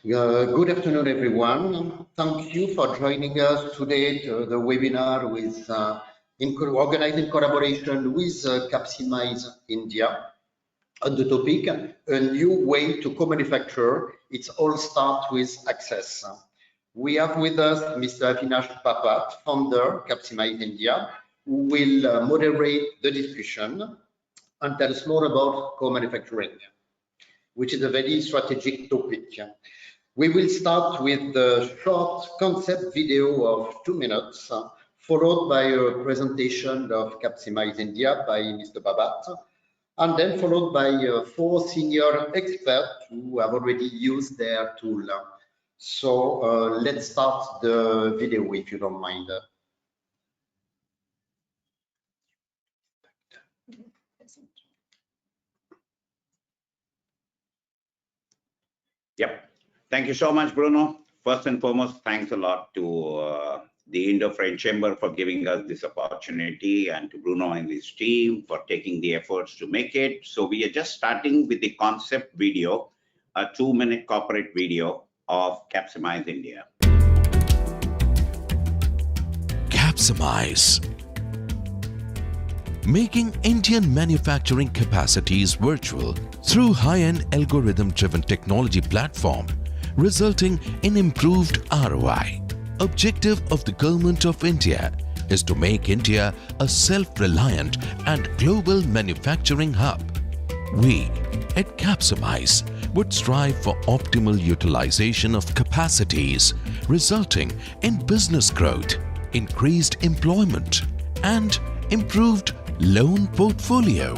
Good afternoon, everyone. Thank you for joining us today to the webinar with organized in collaboration with Capximize India on the topic, a new way to co-manufacture. It all starts with access. We have with us Mr. Avinash Papat, founder Capximize India, who will moderate the discussion and tell us more about co-manufacturing, which is a very strategic topic. We will start with the short concept video of 2 minutes, followed by a presentation of Capximize India by Mr. Babat, and then followed by 4 senior experts who have already used their tool. So let's start the video if you don't mind. Yep. Thank you so much, Bruno. First and foremost, thanks a lot to the Indo-French Chamber for giving us this opportunity, and to Bruno and his team for taking the efforts to make it. So we are just starting with the concept video, a 2-minute corporate video of Capximize India. Capximize, making Indian manufacturing capacities virtual through high-end algorithm-driven technology platform, resulting in improved ROI. Objective of the Government of India is to make India a self-reliant and global manufacturing hub. We at Capximize would strive for optimal utilization of capacities, resulting in business growth, increased employment, and improved loan portfolio.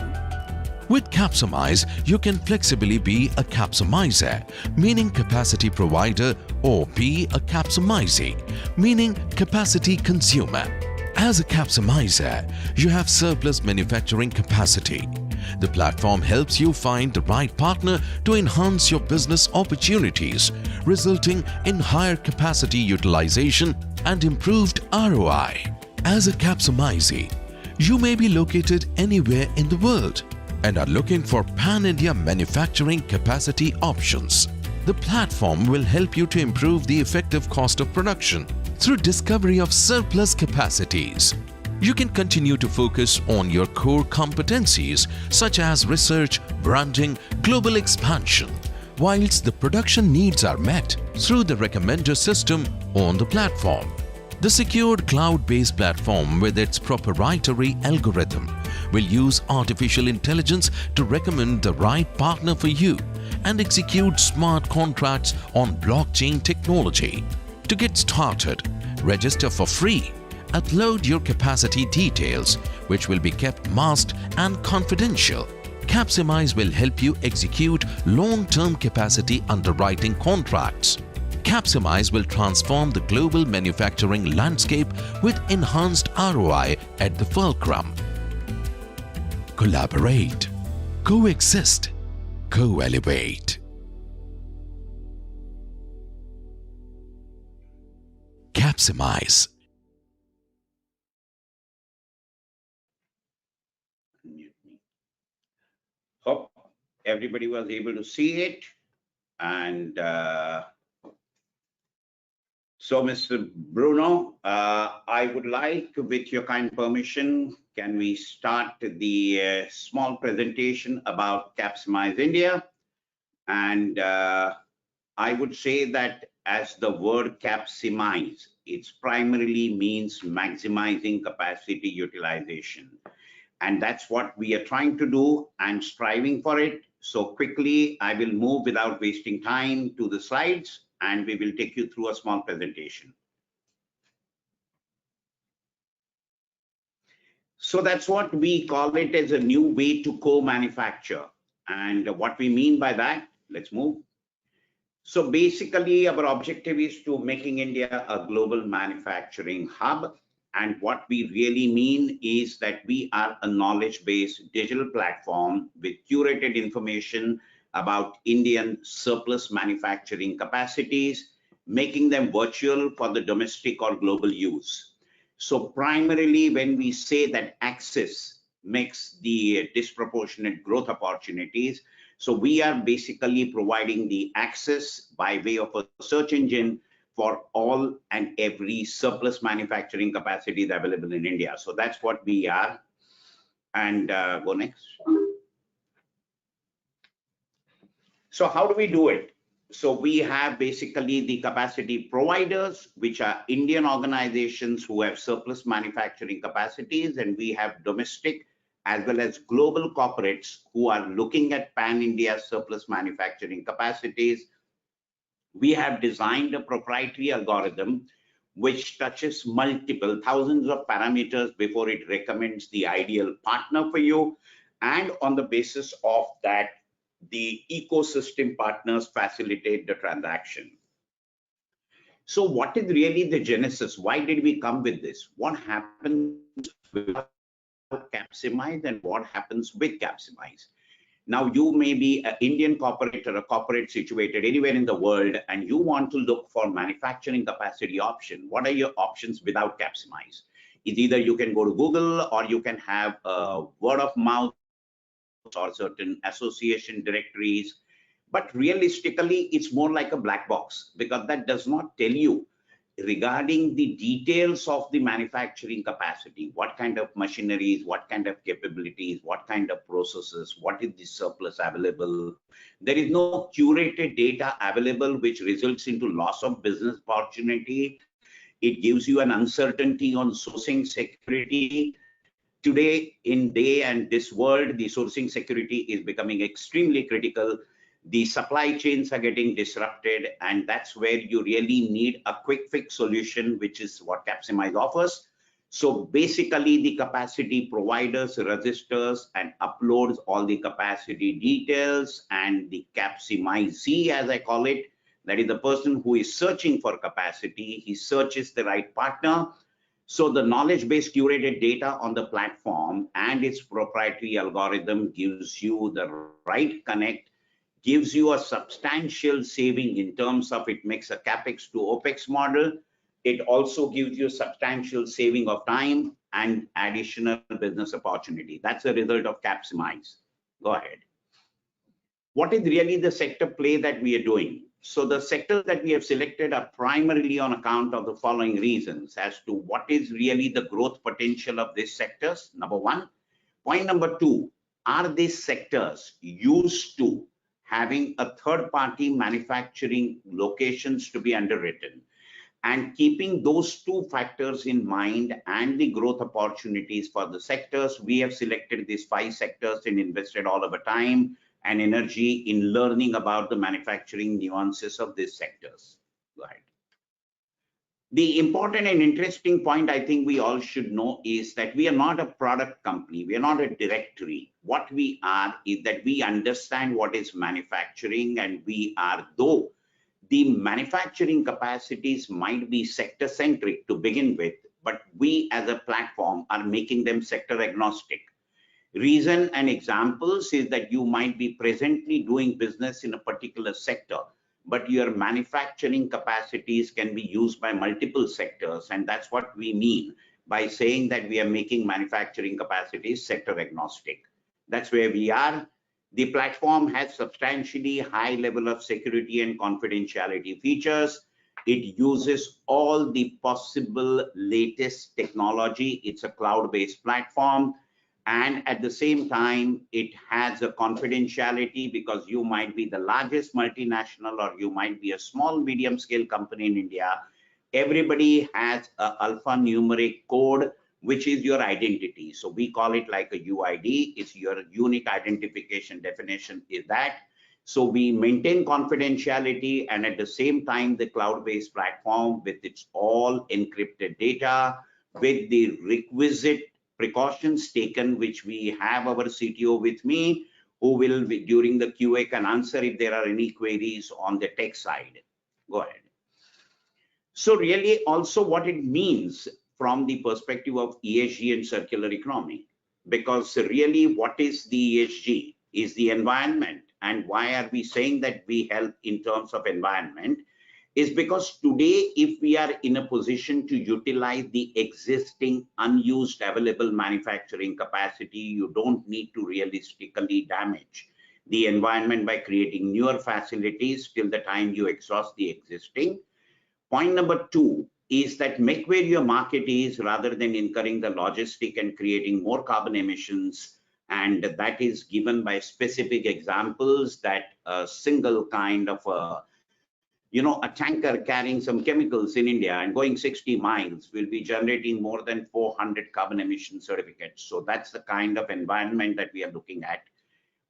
With Capximize, you can flexibly be a Capximizer, meaning capacity provider, or be a Capximizee, meaning capacity consumer. As a Capximizer, you have surplus manufacturing capacity. The platform helps you find the right partner to enhance your business opportunities, resulting in higher capacity utilization and improved ROI. As a Capximizee, you may be located anywhere in the world and are looking for pan-India manufacturing capacity options. The platform will help you to improve the effective cost of production through discovery of surplus capacities. You can continue to focus on your core competencies such as research, branding, global expansion, whilst the production needs are met through the recommender system on the platform. The secured cloud-based platform with its proprietary algorithm will use artificial intelligence to recommend the right partner for you and execute smart contracts on blockchain technology. To get started, register for free, upload your capacity details, which will be kept masked and confidential. Capximize will help you execute long-term capacity underwriting contracts. Capximize will transform the global manufacturing landscape with enhanced ROI at the fulcrum. Collaborate, coexist, co-elevate. Capximize. Hope everybody was able to see it. And so, Mr. Bruno, I would like, with your kind permission, can we start the small presentation about Capximize India? And I would say that as the word Capximize, it primarily means maximizing capacity utilization. And that's what we are trying to do and striving for it. So quickly, I will move without wasting time to the slides, and we will take you through a small presentation. So that's what we call it as a new way to co-manufacture. And what we mean by that, let's move. So basically, our objective is to making India a global manufacturing hub. And what we really mean is that we are a knowledge-based digital platform with curated information about Indian surplus manufacturing capacities, making them virtual for the domestic or global use. So primarily, when we say that access, makes the disproportionate growth opportunities. So we are basically providing the access by way of a search engine for all and every surplus manufacturing capacities available in India. So that's what we are. And go next. So how do we do it? So we have basically the capacity providers, which are Indian organizations who have surplus manufacturing capacities, and we have domestic as well as global corporates who are looking at pan-India surplus manufacturing capacities. We have designed a proprietary algorithm which touches multiple thousands of parameters before it recommends the ideal partner for you. And on the basis of that, the ecosystem partners facilitate the transaction. So what is really the genesis? Why did we come with this? What happens without Capximize and what happens with Capximize? Now, you may be an Indian corporate or a corporate situated anywhere in the world, and you want to look for manufacturing capacity option. What are your options without Capximize? It's either you can go to Google or you can have a word of mouth or certain association directories. But realistically, it's more like a black box because that does not tell you regarding the details of the manufacturing capacity, what kind of machineries, what kind of capabilities, what kind of processes, what is the surplus available. There is no curated data available, which results into loss of business opportunity. It gives you an uncertainty on sourcing security. Today, in day and this world, the sourcing security is becoming extremely critical. The supply chains are getting disrupted, and that's where you really need a quick fix solution, which is what Capximize offers. So basically, the capacity providers registers and uploads all the capacity details, and the Capximize, as I call it, that is the person who is searching for capacity, he searches the right partner. So the knowledge-based curated data on the platform and its proprietary algorithm gives you the right connect, gives you a substantial saving in terms of it makes a capex to opex model. It also gives you substantial saving of time and additional business opportunity. That's the result of Capximize. Go ahead. What is really the sector play that we are doing? So the sectors that we have selected are primarily on account of the following reasons as to what is really the growth potential of these sectors. Number one. Point number two, are these sectors used to having a third-party manufacturing locations to be underwritten? And keeping those two factors in mind and the growth opportunities for the sectors, we have selected these 5 sectors and invested all of our time and energy in learning about the manufacturing nuances of these sectors. Go ahead. The important and interesting point I think we all should know is that we are not a product company. We are not a directory. What we are is that we understand what is manufacturing, and we are, though the manufacturing capacities might be sector centric to begin with, but we as a platform are making them sector agnostic. Reason and examples is that you might be presently doing business in a particular sector, but your manufacturing capacities can be used by multiple sectors. And that's what we mean by saying that we are making manufacturing capacities sector agnostic. That's where we are. The platform has substantially high level of security and confidentiality features. It uses all the possible latest technology. It's a cloud-based platform. And at the same time, it has a confidentiality because you might be the largest multinational or you might be a small medium scale company in India. Everybody has an alphanumeric code, which is your identity. So we call it like a UID. It's your unique identification definition is that. So we maintain confidentiality, and at the same time, the cloud-based platform with its all encrypted data, with the requisite precautions taken, which we have our CTO with me, who will be, during the QA can answer if there are any queries on the tech side. Go ahead. So really also what it means from the perspective of ESG and circular economy, because really what is the ESG is the environment. And why are we saying that we help in terms of environment? is because today, if we are in a position to utilize the existing unused available manufacturing capacity, you don't need to realistically damage the environment by creating newer facilities till the time you exhaust the existing. Point number two is that make where your market is rather than incurring the logistic and creating more carbon emissions. And that is given by specific examples that a single kind of a tanker carrying some chemicals in India and going 60 miles will be generating more than 400 carbon emission certificates. So that's the kind of environment that we are looking at.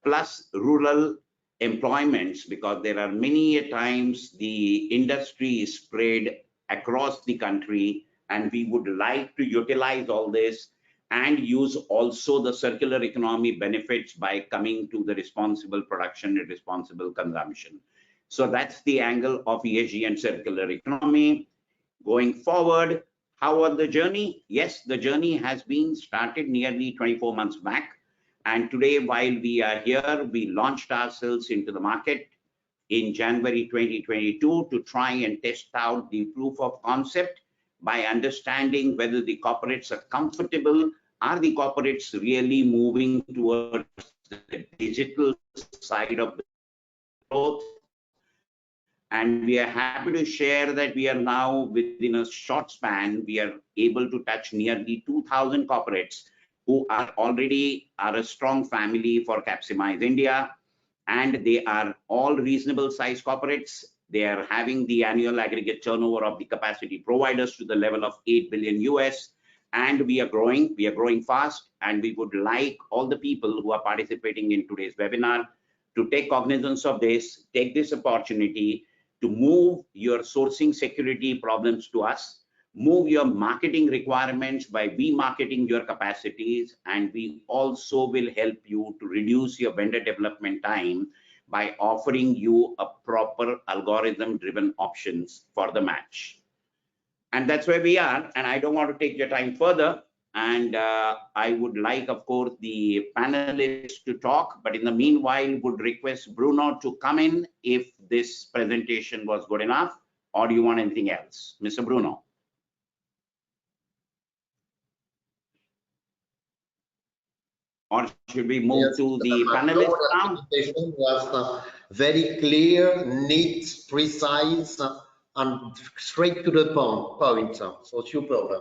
Plus rural employments, because there are many times the industry is spread across the country, and we would like to utilize all this and use also the circular economy benefits by coming to the responsible production and responsible consumption. So that's the angle of ESG and circular economy. Going forward, how was the journey? Yes, the journey has been started nearly 24 months back. And today, while we are here, we launched ourselves into the market in January 2022 to try and test out the proof of concept by understanding whether the corporates are comfortable. Are the corporates really moving towards the digital side of the growth? And we are happy to share that we are now, within a short span, we are able to touch nearly 2,000 corporates who are already a strong family for Capximize India. And they are all reasonable size corporates. They are having the annual aggregate turnover of the capacity providers to the level of 8 billion US. And we are growing fast. And we would like all the people who are participating in today's webinar to take cognizance of this, take this opportunity to move your sourcing security problems to us, move your marketing requirements by remarketing your capacities, and we also will help you to reduce your vendor development time by offering you a proper algorithm-driven options for the match. And that's where we are, and I don't want to take your time further. And I would like, of course, the panelists to talk, but in the meanwhile, would request Bruno to come in if this presentation was good enough, or do you want anything else? Mr. Bruno. Or should we move to the panelists now? The presentation was very clear, neat, precise, and straight to the point. So super.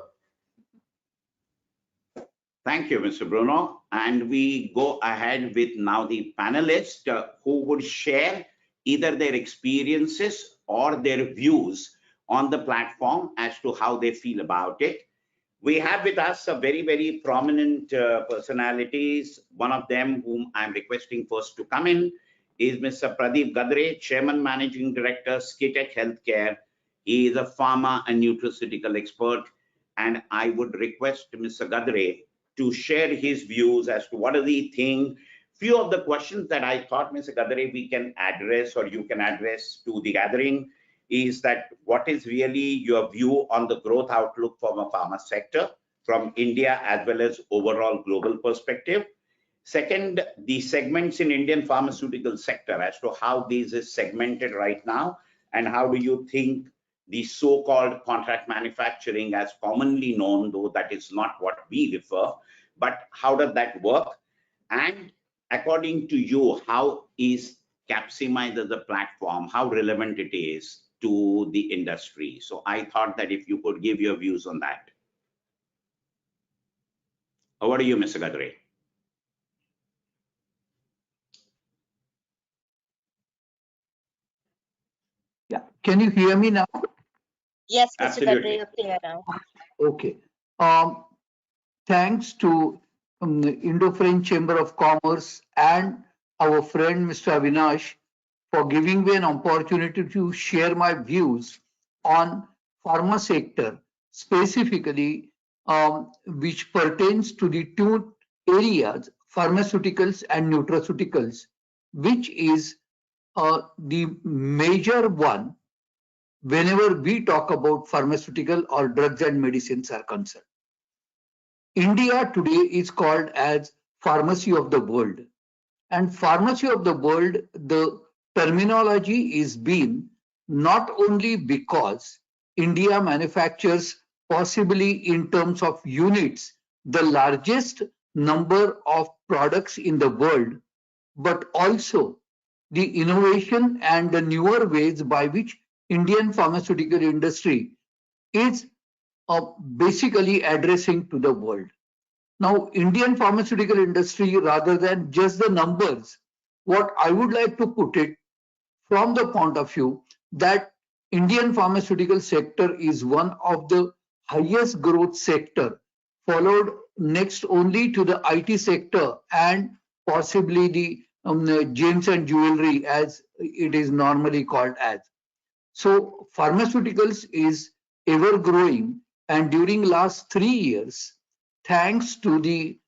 Thank you, Mr. Bruno. And we go ahead with now the panelists who would share either their experiences or their views on the platform as to how they feel about it. We have with us a very, very prominent personalities. One of them whom I'm requesting first to come in is Mr. Pradeep Gadre, Chairman Managing Director, Skitech Healthcare. He is a pharma and nutraceutical expert. And I would request Mr. Gadre to share his views as to what are the things, few of the questions that I thought, Mr. Gadre, we can address or you can address to the gathering is that what is really your view on the growth outlook from a pharma sector from India as well as overall global perspective. Second, the segments in Indian pharmaceutical sector as to how this is segmented right now and how do you think the so-called contract manufacturing as commonly known, though that is not what we refer, but how does that work? And according to you, how is Capximize as a platform, how relevant it is to the industry? So I thought that if you could give your views on that. Over to you, Mr. Gadre. Yeah, can you hear me now? Yes, Mr. Absolutely. Gadre, you're clear now. Okay. Thanks to the Indo-French Chamber of Commerce and our friend Mr. Avinash for giving me an opportunity to share my views on pharma sector, specifically which pertains to the two areas, pharmaceuticals and nutraceuticals, which is the major one whenever we talk about pharmaceutical or drugs and medicines are concerned. India today is called as pharmacy of the world. And pharmacy of the world, the terminology is been not only because India manufactures, possibly in terms of units, the largest number of products in the world, but also the innovation and the newer ways by which Indian pharmaceutical industry is basically addressing to the world. Now, Indian pharmaceutical industry, rather than just the numbers, what I would like to put it from the point of view that Indian pharmaceutical sector is one of the highest growth sector, followed next only to the IT sector and possibly the gems and jewelry, as it is normally called as. So pharmaceuticals is ever growing, and during last 3 years, thanks to the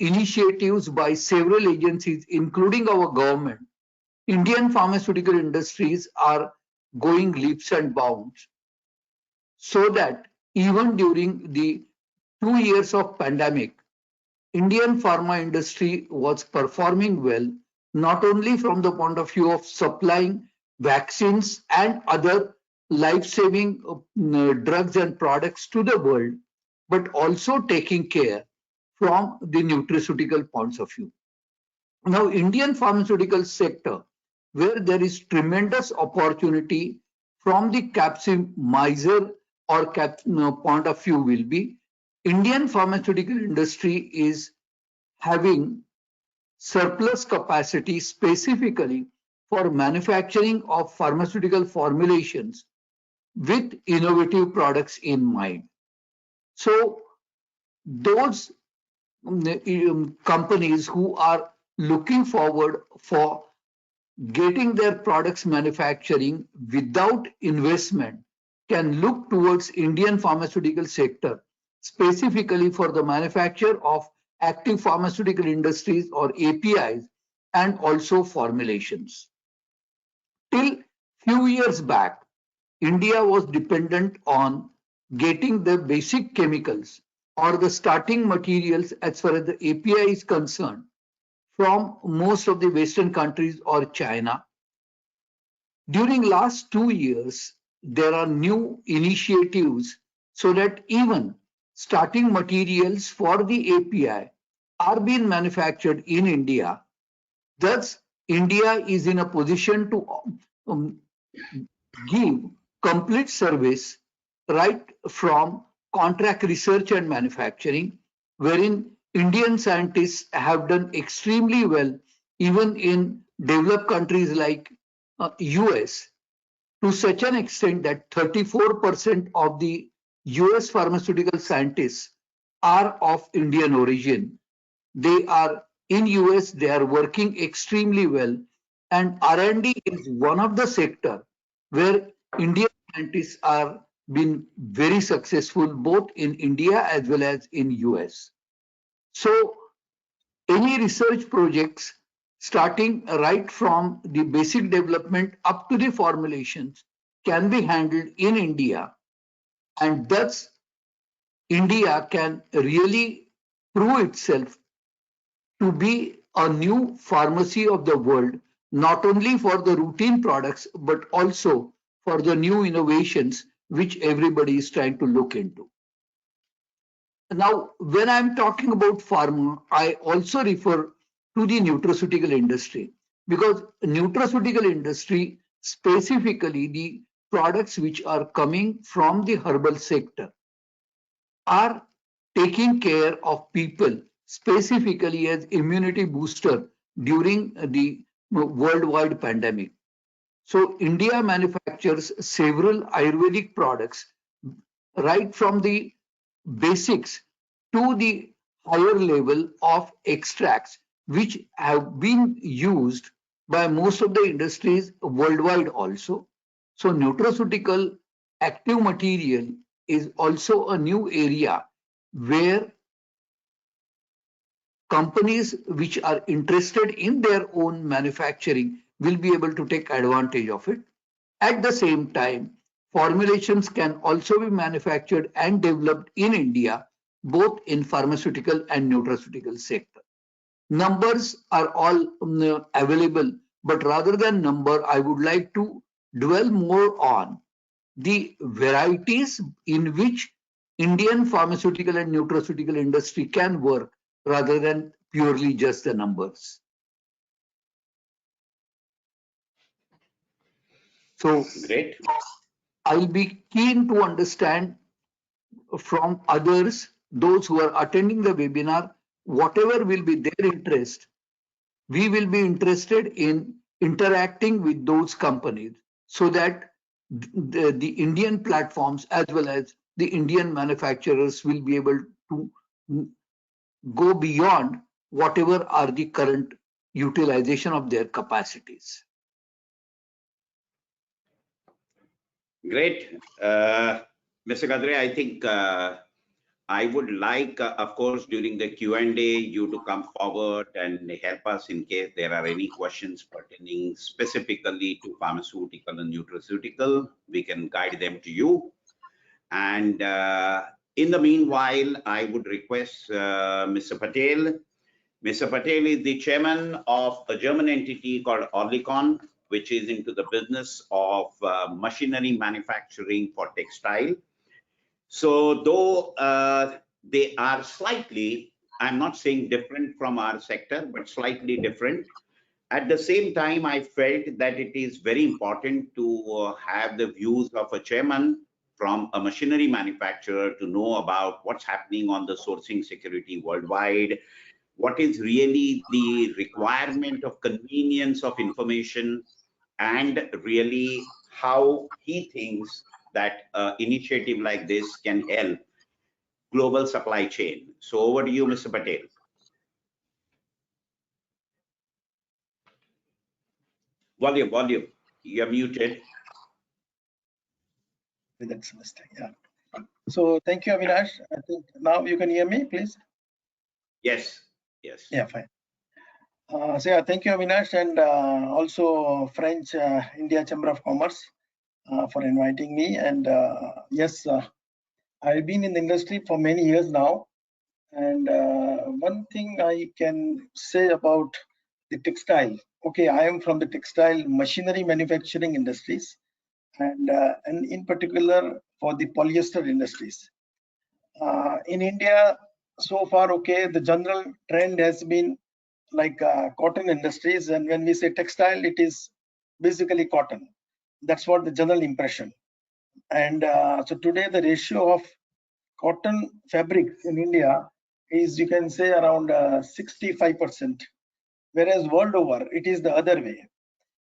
initiatives by several agencies, including our government, Indian pharmaceutical industries are going leaps and bounds, so that even during the 2 years of pandemic, Indian pharma industry was performing well, not only from the point of view of supplying vaccines and other life-saving drugs and products to the world, but also taking care from the nutraceutical points of view. Now, Indian pharmaceutical sector, where there is tremendous opportunity from the Capximizer or point of view will be, Indian pharmaceutical industry is having surplus capacity specifically for manufacturing of pharmaceutical formulations with innovative products in mind. So those companies who are looking forward for getting their products manufacturing without investment can look towards Indian pharmaceutical sector, specifically for the manufacture of active pharmaceutical industries or APIs and also formulations. Till few years back, India was dependent on getting the basic chemicals or the starting materials as far as the API is concerned from most of the Western countries or China. During last 2 years, there are new initiatives so that even starting materials for the API are being manufactured in India. Thus, India is in a position to give complete service right from contract research and manufacturing, wherein Indian scientists have done extremely well, even in developed countries like US, to such an extent that 34% of the US pharmaceutical scientists are of Indian origin. They are in US, they are working extremely well, and R&D is one of the sector where Indian scientists are been very successful both in India as well as in US. So any research projects starting right from the basic development up to the formulations can be handled in India, and thus India can really prove itself to be a new pharmacy of the world, not only for the routine products, but also for the new innovations which everybody is trying to look into. Now, when I'm talking about pharma, I also refer to the nutraceutical industry, because nutraceutical industry, specifically the products which are coming from the herbal sector, are taking care of people specifically as immunity booster during the worldwide pandemic. So India manufactures several Ayurvedic products right from the basics to the higher level of extracts, which have been used by most of the industries worldwide also. So nutraceutical active material is also a new area where companies which are interested in their own manufacturing will be able to take advantage of it. At the same time, formulations can also be manufactured and developed in India, both in pharmaceutical and nutraceutical sector. Numbers are all available, but rather than number, I would like to dwell more on the varieties in which Indian pharmaceutical and nutraceutical industry can work rather than purely just the numbers. So Great. I'll be keen to understand from others, those who are attending the webinar, whatever will be their interest, we will be interested in interacting with those companies so that the Indian platforms as well as the Indian manufacturers will be able to go beyond whatever are the current utilization of their capacities. Great. Mr. Kadre, I think I would like, of course, during the Q&A, you to come forward and help us in case there are any questions pertaining specifically to pharmaceutical and nutraceutical. We can guide them to you. And in the meanwhile, I would request Mr. Patel. Mr. Patel is the chairman of a German entity called Orlikon, which is into the business of machinery manufacturing for textile. So though they are slightly, I'm not saying different from our sector, but slightly different. At the same time, I felt that it is very important to have the views of a chairman from a machinery manufacturer to know about what's happening on the sourcing security worldwide, what is really the requirement of convenience of information, and really how he thinks that initiative like this can help global supply chain. So over to you, Mr. Patel. Volume. You're muted. That's a mistake. Yeah. So thank you, Avinash. I think now you can hear me, please. Yes. Yeah, fine. So yeah, thank you, Avinash, and also French India Chamber of Commerce for inviting me. And yes, I've been in the industry for many years now. And one thing I can say about the textile. Okay, I am from the textile machinery manufacturing industries, and in particular for the polyester industries. In India, so far, okay, the general trend has been like cotton industries, and when we say textile, it is basically cotton. That's what the general impression. And so today the ratio of cotton fabrics in India is, you can say, around 65%, whereas world over it is the other way.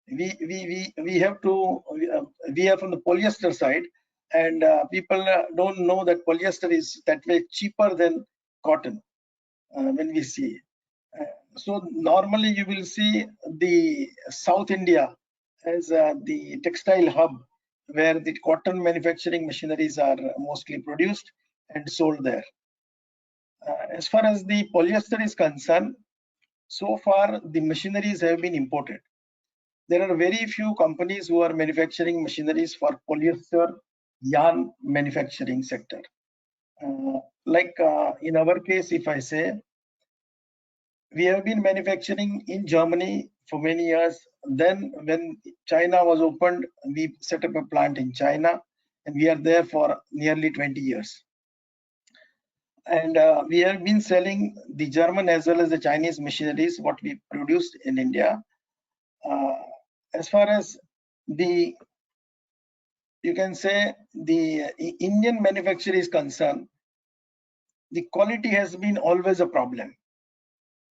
We have to we are from the polyester side, and people don't know that polyester is that way cheaper than cotton when we see. So normally you will see the South India as the textile hub where the cotton manufacturing machineries are mostly produced and sold there. As far as the polyester is concerned, so far the machineries have been imported. There are very few companies who are manufacturing machineries for polyester yarn manufacturing sector. In our case, if I say, we have been manufacturing in Germany for many years. Then when China was opened, we set up a plant in China, and we are there for nearly 20 years. And we have been selling the German as well as the Chinese machineries, what we produced in India. As far as the, you can say, the Indian manufacturer is concerned, the quality has been always a problem.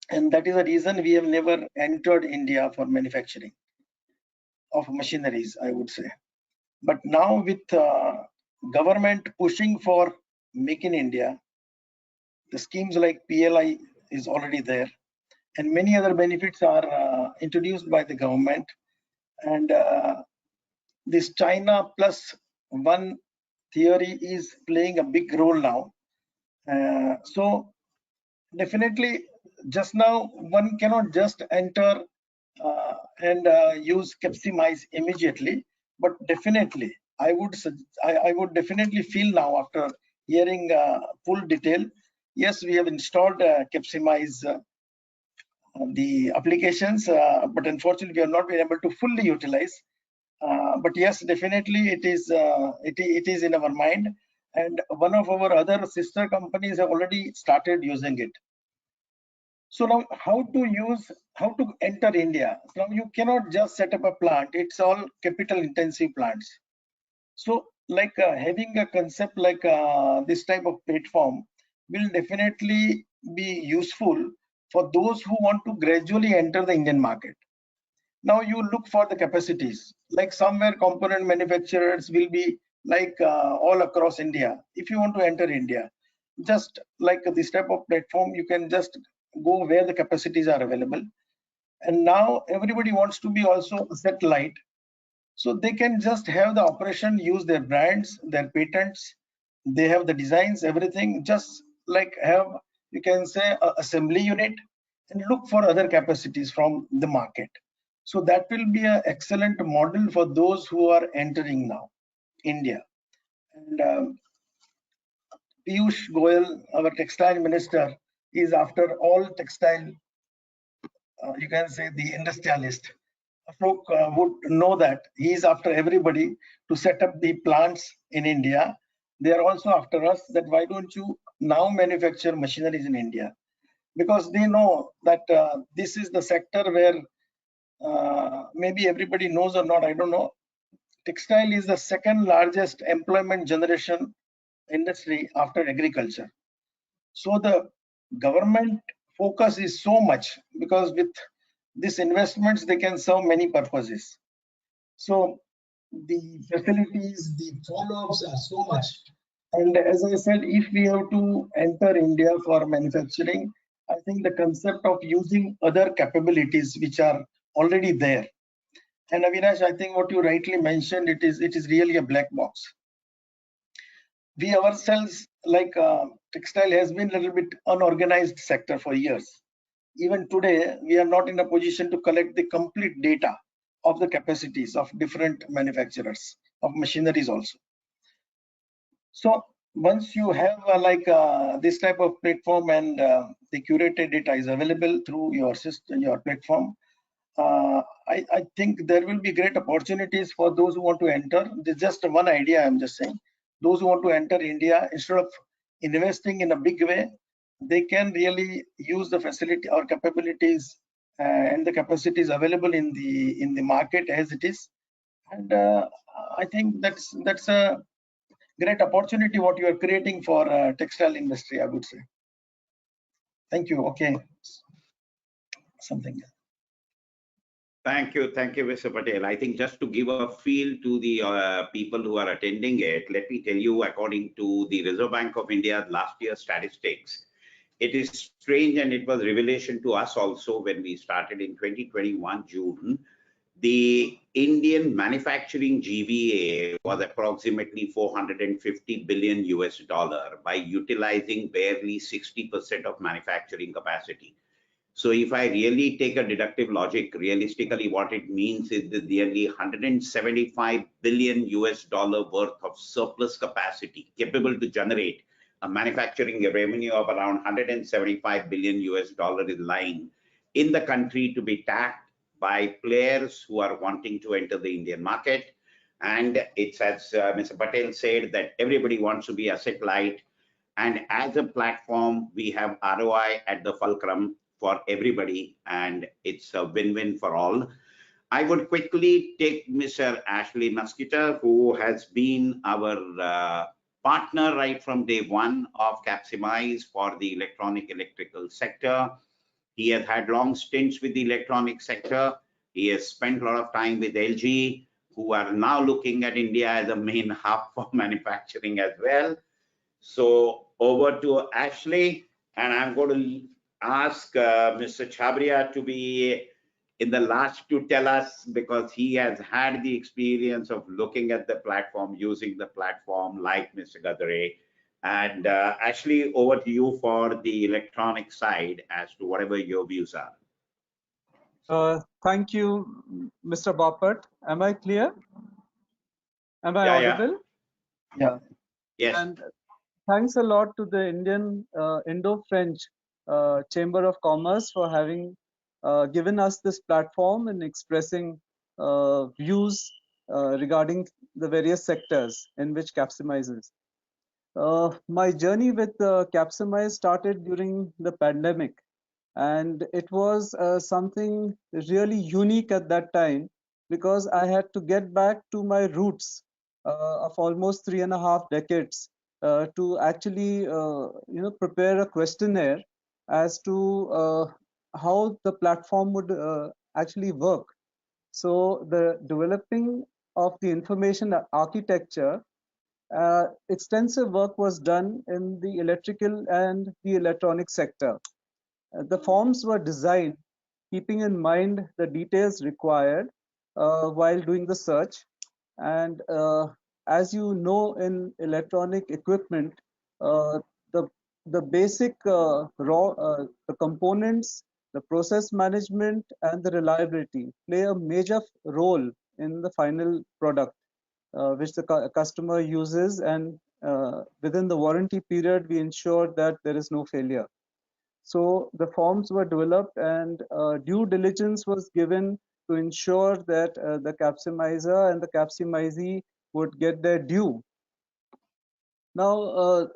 And that is the reason we have never entered India for manufacturing of machineries, I would say. But now with government pushing for Make in India, the schemes like PLI is already there, and many other benefits are introduced by the government. And this China plus one theory is playing a big role now. So definitely, just now one cannot just enter and use Capximize immediately, but definitely I would definitely feel now after hearing full detail. Yes, we have installed Capximize the applications, but unfortunately we have not been able to fully utilize. But yes, definitely it is in our mind, and one of our other sister companies have already started using it. So now how to enter India? Now you cannot just set up a plant. It's all capital intensive plants. So like having a concept like this type of platform will definitely be useful for those who want to gradually enter the Indian market. Now you look for the capacities, like somewhere component manufacturers will be like all across India. If you want to enter India, just like this type of platform, you can just go where the capacities are available. And now everybody wants to be also asset light, so they can just have the operation, use their brands, their patents, they have the designs, everything, just like have, you can say, a assembly unit, and look for other capacities from the market. So that will be an excellent model for those who are entering now India. And Piyush Goyal, our textile minister, is after all textile, you can say the industrialist. Ashok would know that he is after everybody to set up the plants in India. They are also after us that why don't you now manufacture machineries in India? Because they know that this is the sector where maybe everybody knows or not, I don't know. Textile is the second largest employment generation industry after agriculture. So the government focus is so much because with these investments they can serve many purposes. So the facilities, the follow-ups are so much. And as I said, if we have to enter India for manufacturing, I think the concept of using other capabilities which are already there. And Avinash, I think what you rightly mentioned, it is really a black box. We ourselves, like textile has been a little bit unorganized sector for years. Even today, we are not in a position to collect the complete data of the capacities of different manufacturers of machineries also. So once you have this type of platform and the curated data is available through your system, your platform, I think there will be great opportunities for those who want to enter. This is just one idea I'm just saying. Those who want to enter India, instead of investing in a big way, they can really use the facility or capabilities and the capacities available in the market as it is. And I think that's a great opportunity what you are creating for textile industry, I would say. Thank you. Okay. Something else. Thank you, Mr. Patel. I think just to give a feel to the people who are attending it, let me tell you, according to the Reserve Bank of India last year's statistics, it is strange and it was revelation to us also when we started in 2021 June. The Indian manufacturing GVA was approximately 450 billion US dollar by utilizing barely 60% of manufacturing capacity. So if I really take a deductive logic, realistically, what it means is that nearly 175 billion US dollar worth of surplus capacity capable to generate a manufacturing revenue of around 175 billion US dollar is lying in the country to be tapped by players who are wanting to enter the Indian market. And it's as Mr. Patel said that everybody wants to be asset light. And as a platform, we have ROI at the fulcrum for everybody, and it's a win-win for all. I would quickly take Mr. Ashley Musquita, who has been our partner right from day one of Capximize for the electrical sector. He has had long stints with the electronic sector. He has spent a lot of time with LG, who are now looking at India as a main hub for manufacturing as well. So over to Ashley, and I'm going to ask Mr. Chabria to be in the last to tell us, because he has had the experience of looking at the platform, using the platform like Mr. Gadare. And Ashley, over to you for the electronic side as to whatever your views are. Thank you, Mr. Bapat. Am I clear? Am I audible? Yeah. Yes. And thanks a lot to the Indian Indo-French Chamber of Commerce for having given us this platform and expressing views regarding the various sectors in which Capximize is. My journey with Capximize started during the pandemic, and it was something really unique at that time because I had to get back to my roots of almost 3.5 decades to actually prepare a questionnaire as to how the platform would actually work. So the developing of the information architecture, extensive work was done in the electrical and the electronic sector. The forms were designed keeping in mind the details required while doing the search. And as you know, in electronic equipment, uh, the the basic the components, the process management, and the reliability play a major role in the final product which the customer uses, and within the warranty period, we ensure that there is no failure. So the forms were developed and due diligence was given to ensure that the capsimizer and the capsimizee would get their due. Now,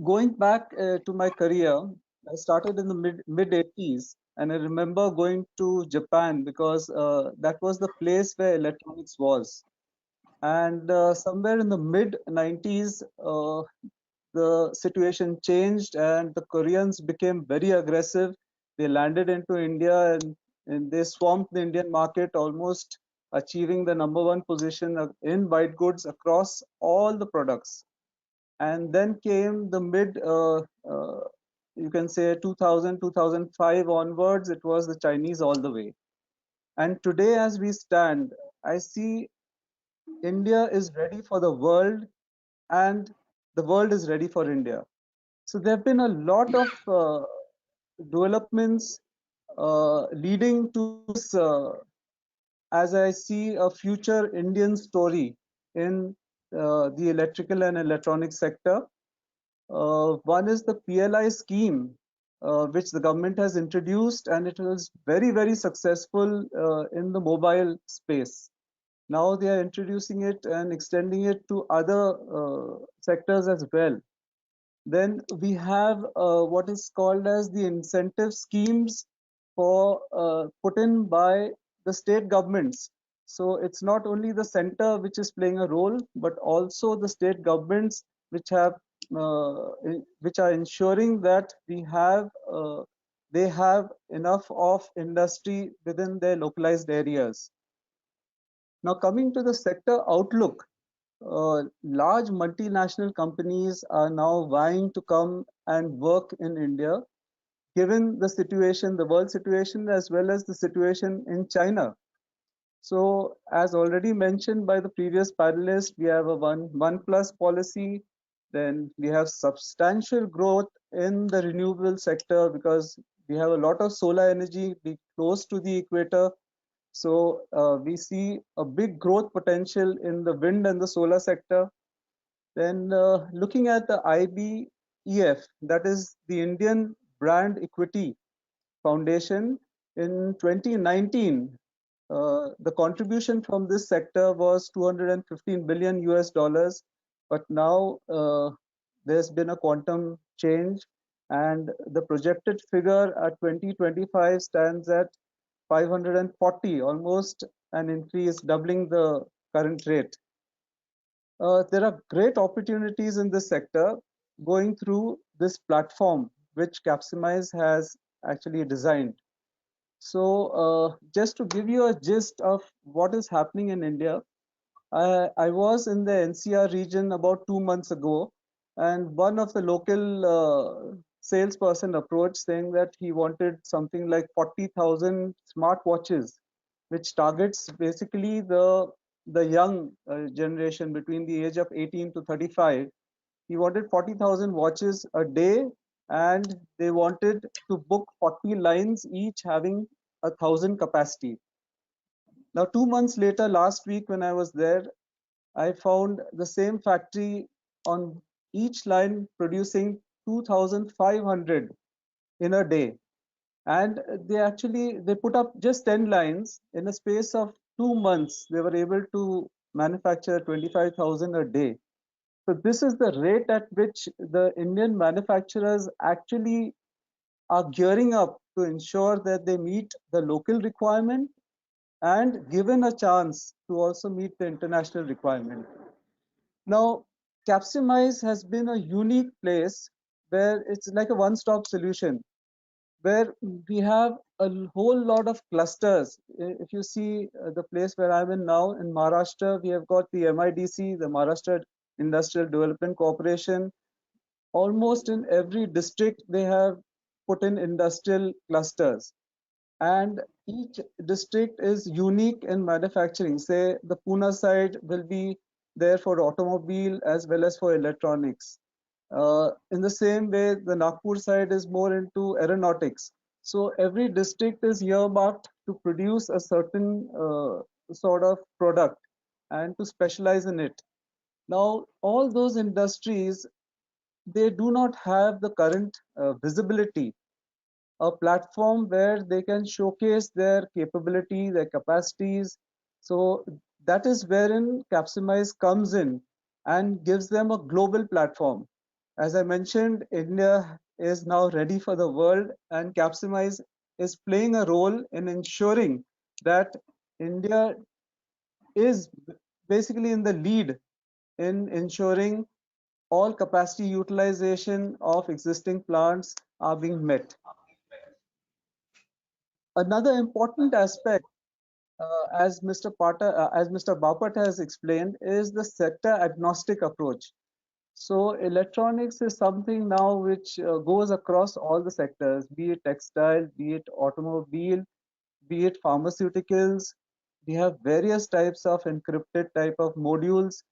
going back to my career, I started in the mid 80s, and I remember going to Japan because that was the place where electronics was. And somewhere in the mid 90s, the situation changed and the Koreans became very aggressive. They landed into India, and they swamped the Indian market, almost achieving the #1 position in white goods across all the products. And then came the you can say 2000, 2005 onwards, it was the Chinese all the way. And today, as we stand, I see India is ready for the world, and the world is ready for India. So there have been a lot of developments leading to this, as I see a future Indian story in the electrical and electronic sector. One is the PLI scheme, which the government has introduced, and it was very, very successful in the mobile space. Now they are introducing it and extending it to other sectors as well. Then we have what is called as the incentive schemes for put in by the state governments. So it's not only the center which is playing a role, but also the state governments which have which are ensuring that they have enough of industry within their localized areas. Now coming to the sector outlook, large multinational companies are now vying to come and work in India, given the situation, the world situation, as well as the situation in China. So, as already mentioned by the previous panelist, we have a one plus policy. Then we have substantial growth in the renewable sector because we have a lot of solar energy be close to the equator. So we see a big growth potential in the wind and the solar sector. Then looking at the IBEF, that is the Indian Brand Equity Foundation, in 2019, the contribution from this sector was 215 billion US dollars, but now there's been a quantum change, and the projected figure at 2025 stands at 540, almost an increase, doubling the current rate. There are great opportunities in this sector going through this platform, which Capximize has actually designed. So just to give you a gist of what is happening in India, I was in the NCR region about 2 months ago, and one of the local salesperson approached saying that he wanted something like 40,000 smartwatches, which targets basically the young generation between the age of 18 to 35. He wanted 40,000 watches a day, and they wanted to book 40 lines, each having 1,000 capacity. Now, 2 months later, last week when I was there, I found the same factory on each line producing 2,500 in a day. And they put up just 10 lines in a space of 2 months, they were able to manufacture 25,000 a day. So this is the rate at which the Indian manufacturers actually are gearing up to ensure that they meet the local requirement and given a chance to also meet the international requirement. Now, Capximize has been a unique place where it's like a one-stop solution, where we have a whole lot of clusters. If you see the place where I'm in now in Maharashtra, we have got the MIDC, the Maharashtra Industrial Development Corporation. Almost in every district, they have put in industrial clusters. And each district is unique in manufacturing. Say the Pune side will be there for automobile as well as for electronics. In the same way, the Nagpur side is more into aeronautics. So every district is earmarked to produce a certain sort of product and to specialize in it. Now, all those industries, they do not have the current visibility, a platform where they can showcase their capability, their capacities. So that is wherein Capximize comes in and gives them a global platform. As I mentioned, India is now ready for the world, and Capximize is playing a role in ensuring that India is basically in the lead in ensuring all capacity utilization of existing plants are being met. Another important aspect, as Mr. Bapat has explained, is the sector agnostic approach. So electronics is something now which goes across all the sectors, be it textile, be it automobile, be it pharmaceuticals. We have various types of encrypted type of modules.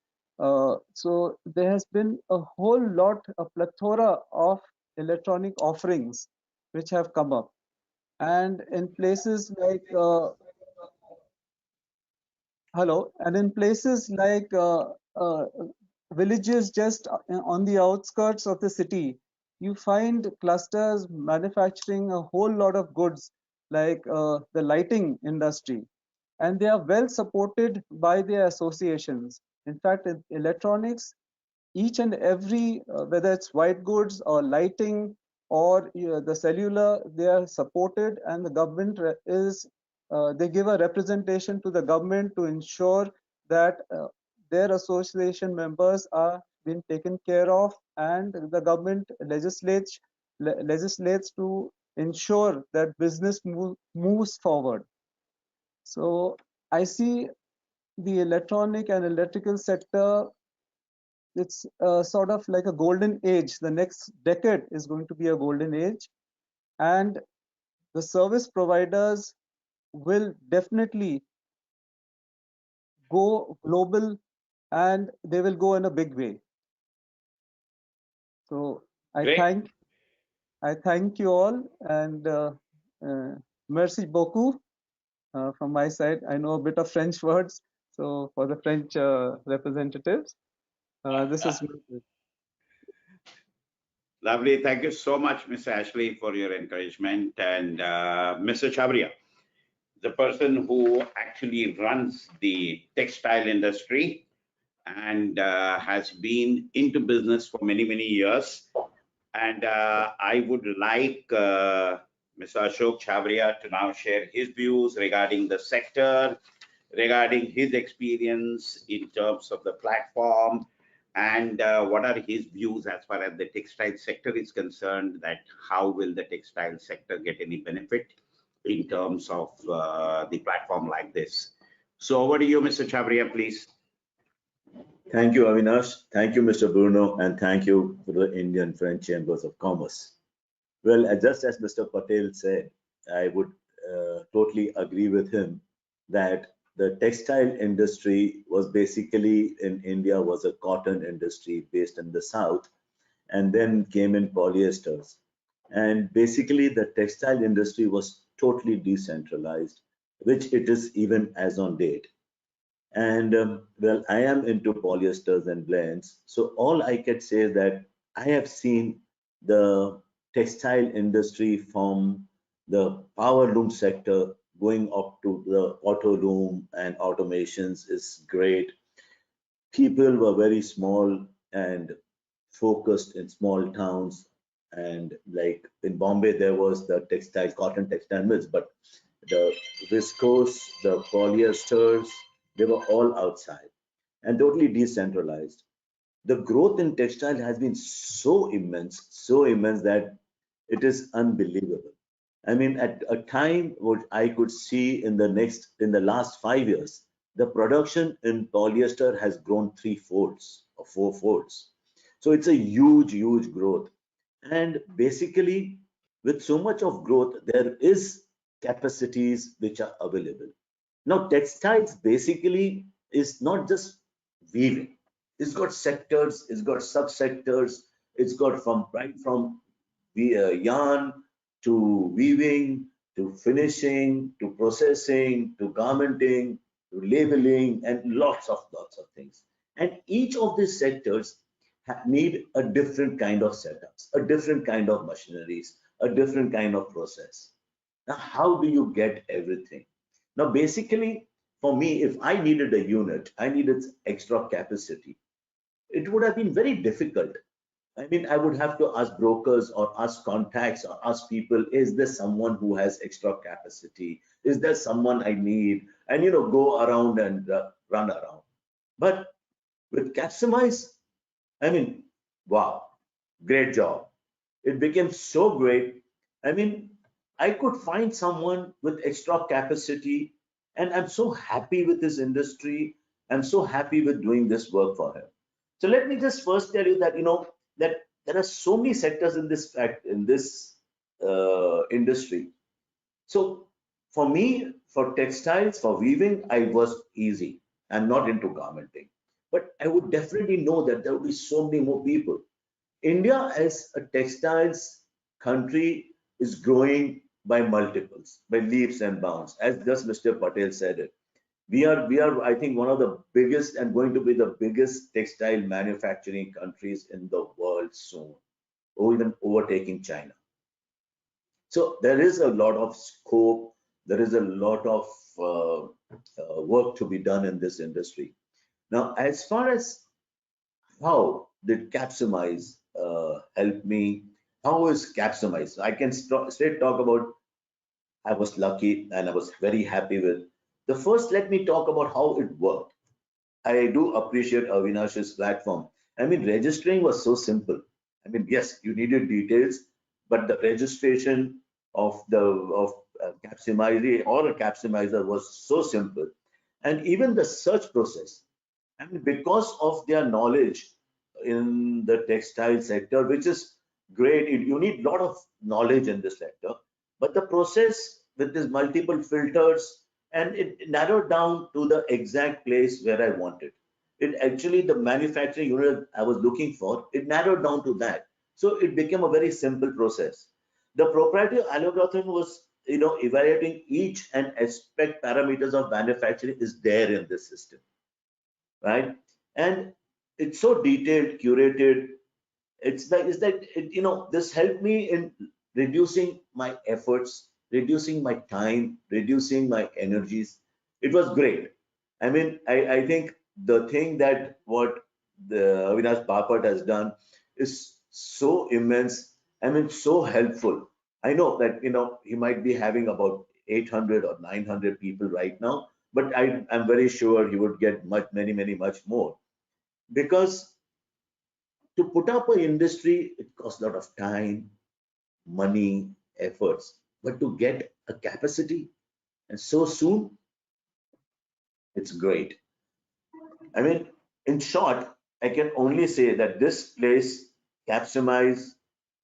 So there has been a whole lot, a plethora of electronic offerings which have come up. And in places like in places like villages just on the outskirts of the city, you find clusters manufacturing a whole lot of goods like the lighting industry, and they are well supported by their associations. In fact, in electronics, each and every, whether it's white goods or lighting or the cellular, they are supported, and the government they give a representation to the government to ensure that their association members are being taken care of, and the government legislates to ensure that business moves forward. So I see the electronic and electrical sector, it's sort of like a golden age. The next decade is going to be a golden age, and the service providers will definitely go global, and they will go in a big way. So Great. I thank you all, and merci beaucoup from my side. I know a bit of French words, so for the French representatives, this is Lovely. Thank you so much, Mr. Ashley, for your encouragement. And Mr. Chabria, the person who actually runs the textile industry and has been into business for many, many years. And I would like Mr. Ashok Chabria to now share his views regarding the sector, regarding his experience in terms of the platform, and what are his views as far as the textile sector is concerned, that how will the textile sector get any benefit in terms of the platform like this. So over to you, Mr. Chabria, please. Thank you, Avinash. Thank you, Mr. Bruno, and thank you for the Indo-French Chambers of Commerce. Well, just as Mr. Patel said, I would totally agree with him that the textile industry was basically in India was a cotton industry based in the south, and then came in polyesters. And basically the textile industry was totally decentralized, which it is even as on date. And well, I am into polyesters and blends. So all I can say is that I have seen the textile industry from the power loom sector going up to the auto loom and automations is great. People were very small and focused in small towns. And like in Bombay, there was the textile, cotton textile mills, but the viscose, the polyesters, they were all outside and totally decentralized. The growth in textile has been so immense that it is unbelievable. I mean, at a time what I could see in the last 5 years, the production in polyester has grown three folds or four folds. So it's a huge growth. And basically, with so much of growth, there is capacities which are available. Now, textiles basically is not just weaving. It's got sectors, it's got subsectors, it's got from right from yarn to weaving to finishing to processing to garmenting to labeling and lots of things. And each of these sectors need a different kind of setups, a different kind of machineries, a different kind of process. Now, how do you get everything? Now, basically, for me, if I needed a unit, I needed extra capacity. It would have been very difficult. I mean, I would have to ask brokers or ask contacts or ask people, is there someone who has extra capacity? Is there someone I need? And, go around and run around. But with Capximize, I mean, wow, great job. It became so great. I mean, I could find someone with extra capacity, and I'm so happy with this industry. I'm so happy with doing this work for him. So let me just first tell you that that there are so many sectors in this industry. So for me, for textiles, for weaving, I was easy. I'm not into garmenting, but I would definitely know that there would be so many more people. India as a textiles country is growing by multiples, by leaps and bounds, as just Mr. Patel said it. We are, I think, one of the biggest and going to be the biggest textile manufacturing countries in the world soon, or even overtaking China. So there is a lot of scope, there is a lot of work to be done in this industry. Now, as far as how did Capximize help me? How is Capximize? I can straight talk about I was lucky and I was very happy with. The first, let me talk about how it worked. I do appreciate Avinash's platform. I mean, registering was so simple. I mean, yes, you needed details, but the registration of Capximize or a Capximizer was so simple. And even the search process, I mean, because of their knowledge in the textile sector, which is great, you need a lot of knowledge in this sector, but the process with these multiple filters, and it narrowed down to the exact place where I wanted. It actually, the manufacturing unit I was looking for, it narrowed down to that. So it became a very simple process. The proprietary algorithm was, evaluating each and aspect parameters of manufacturing is there in this system, right? And it's so detailed, curated. This helped me in reducing my efforts, reducing my time, reducing my energies. It was great. I mean, I think the thing that what the Avinash Bapat has done is so immense. I mean, so helpful. I know that, he might be having about 800 or 900 people right now, but I'm very sure he would get much more, because to put up an industry, it costs a lot of time, money, efforts, but to get a capacity and so soon, it's great. I mean, in short, I can only say that this place, Capximize,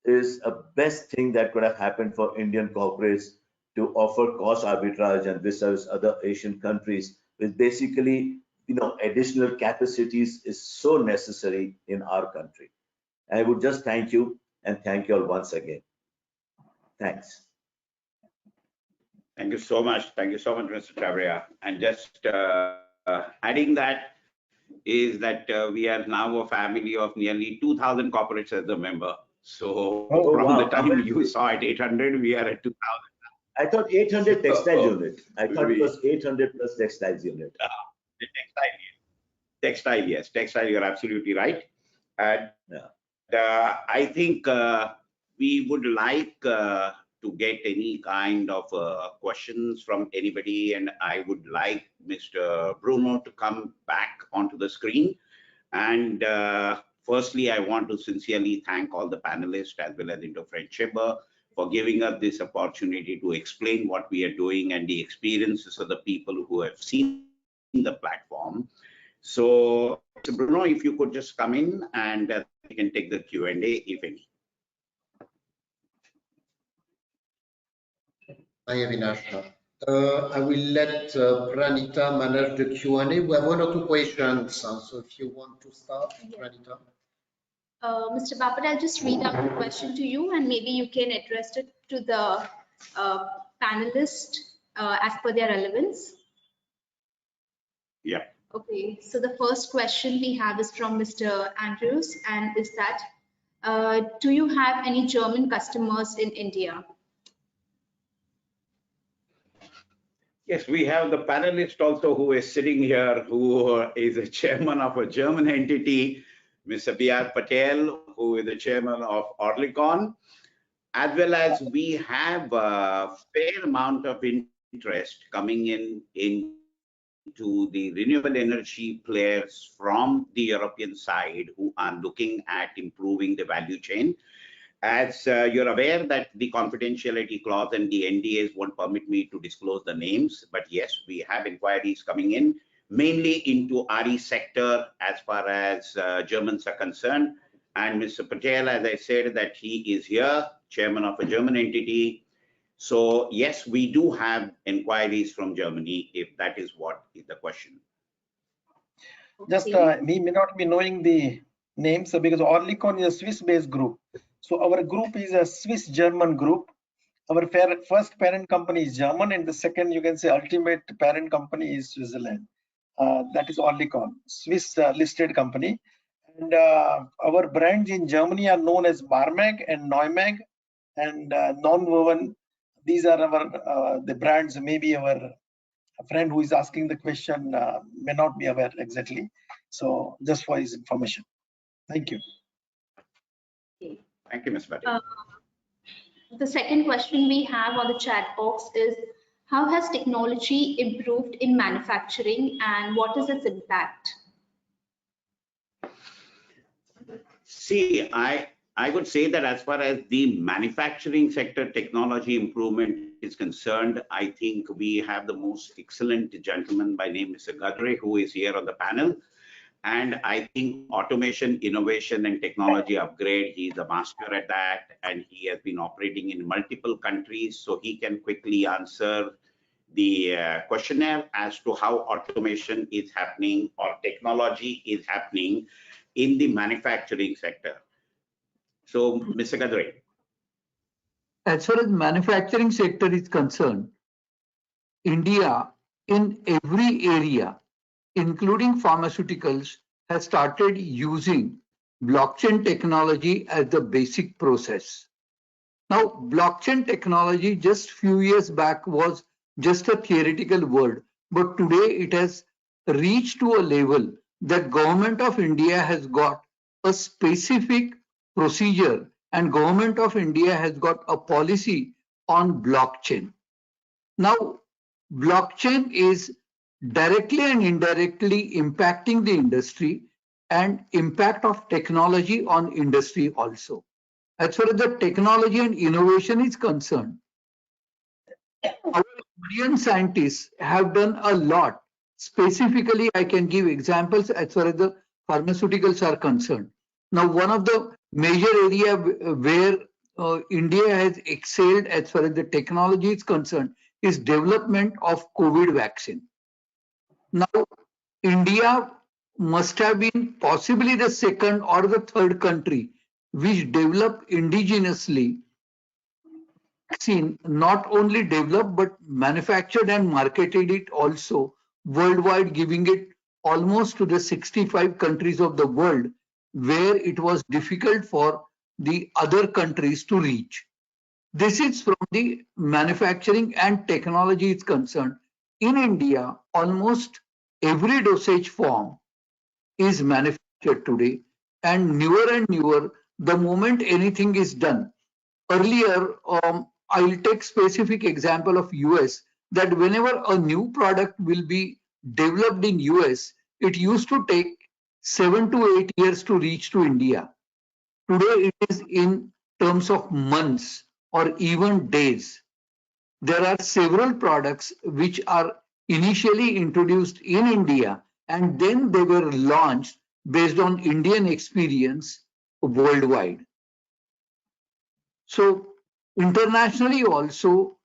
is a best thing that could have happened for Indian corporates to offer cost arbitrage and vis-a-vis other Asian countries, with basically, additional capacities is so necessary in our country. I would just thank you and thank you all once again. Thanks. Thank you so much. Thank you so much, Mr. Chavria. And just adding that is that we are now a family of nearly 2,000 corporates as a member. So from the time you saw at 800, we are at 2,000. I thought 800 textile Oh, unit. I thought it was 800 plus textiles unit. the textile, yes, textile, you're absolutely right. And I think we would like to get any kind of questions from anybody, and I would like Mr. Bruno to come back onto the screen. And firstly, I want to sincerely thank all the panelists as well as Indo-French Chamber for giving us this opportunity to explain what we are doing and the experiences of the people who have seen the platform. So, Bruno, if you could just come in and we can take the Q&A, if any. Hi, Avinash. I will let Pranita manage the Q&A. We have one or two questions, so if you want to start, Pranita. Mr. Bapat, I'll just read out the question to you and maybe you can address it to the panelists as per their relevance. Yeah. Okay, so the first question we have is from Mr. Andrews, and is that, do you have any German customers in India? Yes, we have the panelist also who is sitting here, who is a chairman of a German entity, Mr. B.R. Patel, who is the chairman of Orlikon, as well as we have a fair amount of interest coming into the renewable energy players from the European side who are looking at improving the value chain. As you're aware that the confidentiality clause and the NDAs won't permit me to disclose the names, but yes, we have inquiries coming in, mainly into RE sector as far as Germans are concerned. And Mr. Patel, as I said, that he is here, chairman of a German entity. So yes, we do have inquiries from Germany, if that is what is the question. Just we may not be knowing the names because Orlikon is a Swiss-based group. So our group is a Swiss-German group. Our first parent company is German, and the second, you can say, ultimate parent company is Switzerland. That is Orlikon, Swiss listed company. And our brands in Germany are known as Barmag and Neumag and Non-Woven. These are our the brands. Maybe our friend who is asking the question may not be aware exactly. So just for his information. Thank you. Okay. Thank you, Ms. Patel. The second question we have on the chat box is, how has technology improved in manufacturing and what is its impact? See, I would say that as far as the manufacturing sector technology improvement is concerned, I think we have the most excellent gentleman by name Mr. Gadre, who is here on the panel. And I think automation, innovation, and technology upgrade, he's a master at that, and he has been operating in multiple countries, so he can quickly answer the questionnaire as to how automation is happening or technology is happening in the manufacturing sector. So, Mr. Gadre. As far as manufacturing sector is concerned, India in every area, including pharmaceuticals, has started using blockchain technology as the basic process. Now, blockchain technology just few years back was just a theoretical word, but today it has reached to a level that Government of India has got a specific procedure and Government of India has got a policy on blockchain. Now, blockchain is directly and indirectly impacting the industry and impact of technology on industry also. As far as the technology and innovation is concerned, our Indian scientists have done a lot. Specifically, I can give examples as far as the pharmaceuticals are concerned. Now, one of the major area where India has excelled as far as the technology is concerned is development of COVID vaccine. Now, India must have been possibly the second or the third country which developed indigenously vaccine, not only developed but manufactured and marketed it also worldwide, giving it almost to the 65 countries of the world where it was difficult for the other countries to reach. This is from the manufacturing and technology is concerned. In India, almost every dosage form is manufactured today, and newer, the moment anything is done. Earlier, I'll take specific example of US, that whenever a new product will be developed in US, it used to take 7 to 8 years to reach to India. Today, it is in terms of months or even days. There are several products which are initially introduced in India and then they were launched based on Indian experience worldwide. So internationally also,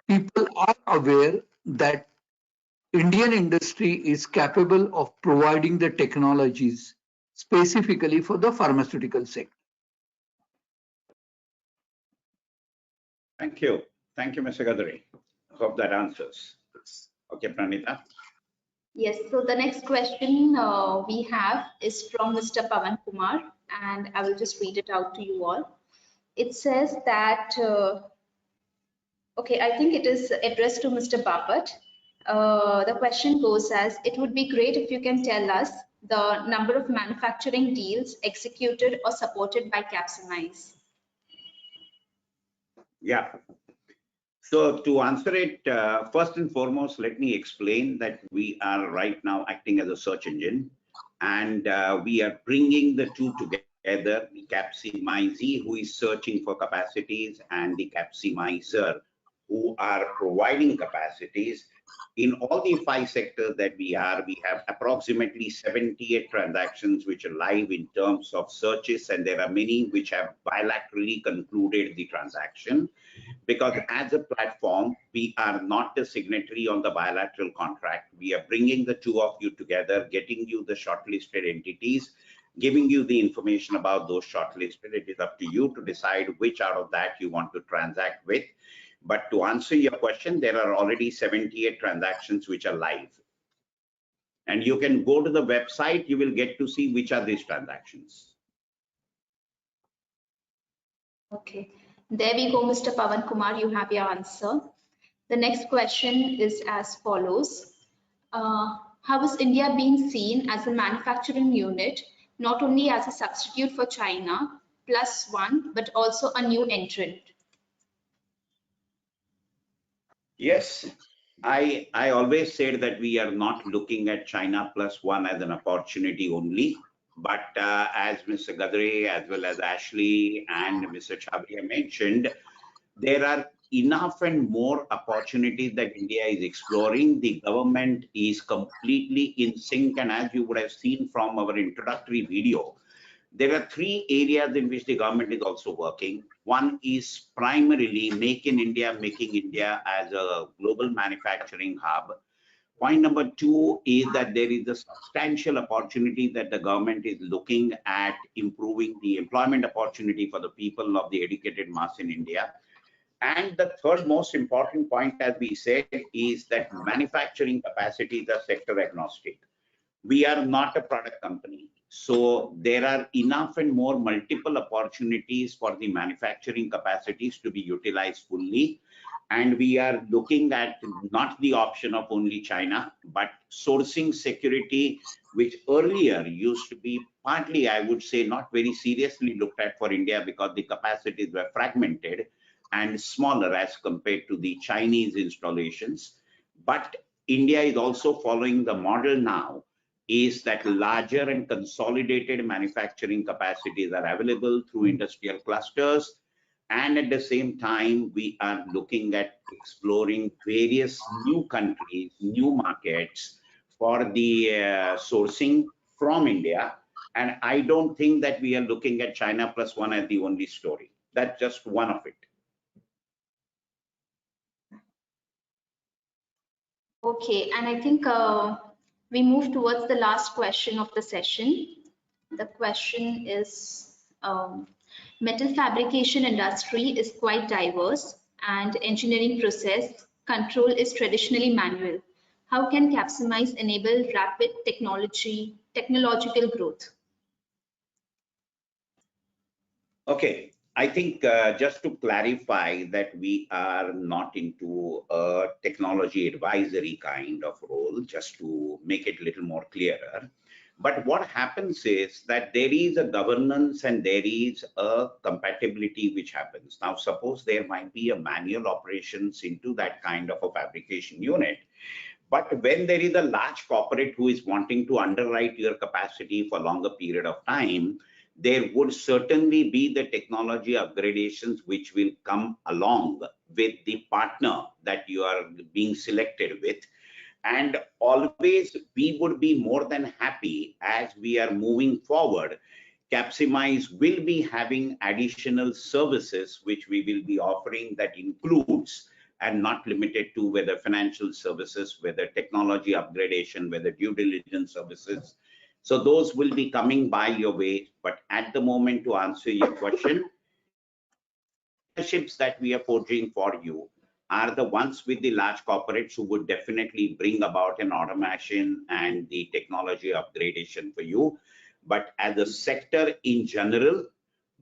people are aware that Indian industry is capable of providing the technologies specifically for the pharmaceutical sector. Thank you. Thank you, Mr. Gadri. Hope that answers. Okay, Pranita. Yes, so the next question we have is from Mr. Pavan Kumar, and I will just read it out to you all. It says that, okay, I think it is addressed to Mr. Bapat. The question goes as, it would be great if you can tell us the number of manufacturing deals executed or supported by Capximize. Yeah. So to answer it, first and foremost, let me explain that we are right now acting as a search engine, and we are bringing the two together, the Capximize, who is searching for capacities, and the Capximizer, who are providing capacities. In all the 5 sectors that we have approximately 78 transactions which are live in terms of searches, and there are many which have bilaterally concluded the transaction. Because as a platform, we are not a signatory on the bilateral contract. We are bringing the two of you together, getting you the shortlisted entities, giving you the information about those shortlisted. It is up to you to decide which out of that you want to transact with. But to answer your question, there are already 78 transactions which are live. And you can go to the website, you will get to see which are these transactions. Okay, there we go, Mr. Pavan Kumar, you have your answer. The next question is as follows. How is India being seen as a manufacturing unit, not only as a substitute for China, +1, but also a new entrant? Yes, I always said that we are not looking at China +1 as an opportunity only. But as Mr. Gadre, as well as Ashley and Mr. Chabria mentioned, there are enough and more opportunities that India is exploring. The government is completely in sync, and as you would have seen from our introductory video, there are 3 areas in which the government is also working. One is primarily making India as a global manufacturing hub. Point number 2 is that there is a substantial opportunity that the government is looking at improving the employment opportunity for the people of the educated mass in India. And the third most important point, as we said, is that manufacturing capacities are sector agnostic. We are not a product company. So there are enough and more multiple opportunities for the manufacturing capacities to be utilized fully. And we are looking at not the option of only China, but sourcing security, which earlier used to be partly, I would say, not very seriously looked at for India because the capacities were fragmented and smaller as compared to the Chinese installations. But India is also following the model now, is that larger and consolidated manufacturing capacities are available through industrial clusters. And at the same time, we are looking at exploring various new countries, new markets for the sourcing from India. And I don't think that we are looking at China +1 as the only story. That's just one of it. Okay, and I think we move towards the last question of the session. The question is, metal fabrication industry is quite diverse and engineering process control is traditionally manual. How can Capximize enable rapid technological growth? Okay, I think just to clarify that we are not into a technology advisory kind of role, just to make it a little more clearer. But what happens is that there is a governance and there is a compatibility which happens. Now, suppose there might be a manual operations into that kind of a fabrication unit. But when there is a large corporate who is wanting to underwrite your capacity for longer period of time, there would certainly be the technology upgradations which will come along with the partner that you are being selected with. And always we would be more than happy as we are moving forward. Capximize will be having additional services which we will be offering that includes and not limited to whether financial services, whether technology upgradation, whether due diligence services. So those will be coming by your way. But at the moment, to answer your question, partnerships that we are forging for you are the ones with the large corporates who would definitely bring about an automation and the technology upgradation for you. But as a sector in general,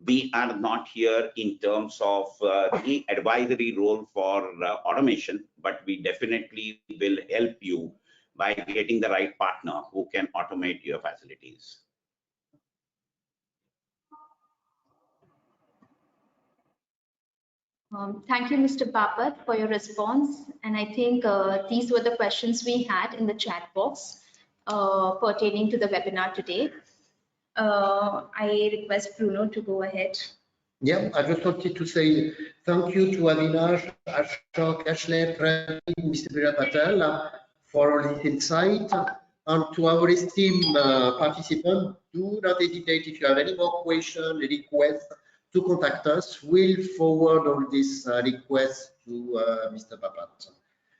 we are not here in terms of the advisory role for automation, but we definitely will help you by getting the right partner who can automate your facilities. Thank you, Mr. Bapat, for your response. And I think these were the questions we had in the chat box pertaining to the webinar today. I request Bruno to go ahead. Yeah, I just wanted to say thank you to Avinash, Ashok, Ashley, Mr. Patel for all this insight. And to our esteemed participants, do not hesitate if you have any more questions, requests to contact us. We'll forward all these requests to Mr. Papat.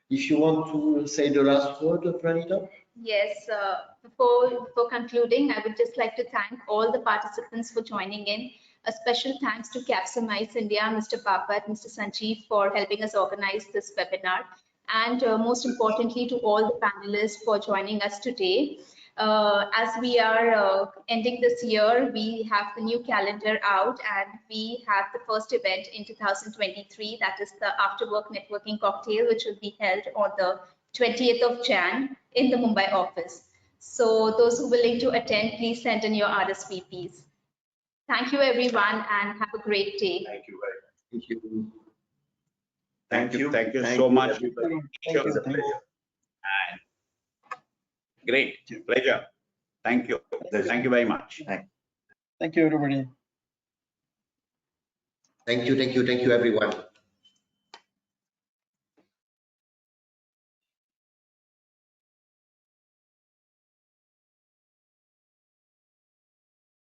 If you want to say the last word, Pranita? Yes, before concluding, I would just like to thank all the participants for joining in. A special thanks to Capximize India, Mr. Papat, Mr. Sanjeev for helping us organize this webinar. And most importantly, to all the panelists for joining us today. As we are ending this year, we have the new calendar out and we have the first event in 2023, that is the After Work Networking Cocktail, which will be held on the 20th of Jan in the Mumbai office. So those who are willing to attend, please send in your RSVPs. Thank you, everyone, and have a great day. Thank you very much. Thank you. Thank you. Thank you so much. Everybody. Thank It was you. a pleasure. Great. Pleasure. Thank you. Thank you very much. Thank you, everybody. Thank you, everyone.